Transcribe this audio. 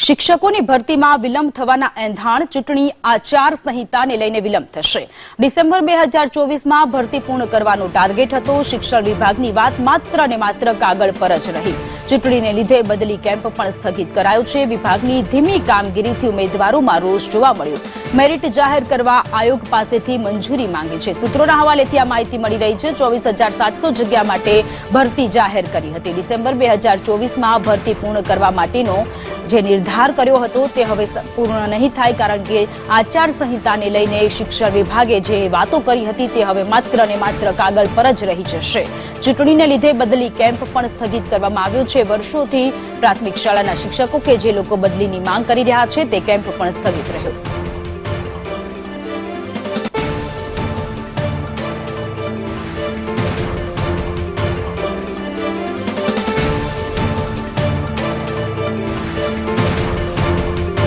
શિક્ષકોની ભરતીમાં વિલંબ થવાના એંધાણ ચૂંટણી આચાર સંહિતાને લઈને વિલંબ થશે। ડિસેમ્બર 2024માં ભરતી પૂર્ણ કરવાનો ટાર્ગેટ હતો। શિક્ષણ વિભાગની વાત માત્ર ને માત્ર કાગળ પર જ રહી। ચૂંટણીને લીધે બદલી કેમ્પ પણ સ્થગિત કરાયો છે। વિભાગની ધીમી કામગીરીથી ઉમેદવારોમાં રોષ જોવા મળ્યો। મેરિટ જાહેર કરવા આયોગ પાસેથી મંજૂરી માંગી છે। સૂત્રોના હવાલેથી આ માહિતી મળી રહી છે। 24,700 જગ્યા માટે ભરતી જાહેર કરી હતી। ડિસેમ્બર 2024માં ભરતી પૂર્ણ કરવા માટેનો જે નિર્ધાર કર્યો હતો તે હવે પૂર્ણ નહીં થાય, કારણ કે આચાર સંહિતાને લઈને શિક્ષણ વિભાગે જે વાતો કરી હતી તે હવે માત્ર ને માત્ર કાગળ પર જ રહી જશે। ચૂંટણીને લીધે બદલી કેમ્પ પણ સ્થગિત કરવામાં આવ્યો છે। વર્ષોથી પ્રાથમિક શાળાના શિક્ષકો કે જે લોકો બદલીની માંગ કરી રહ્યા છે તે કેમ્પ પણ સ્થગિત રહ્યો।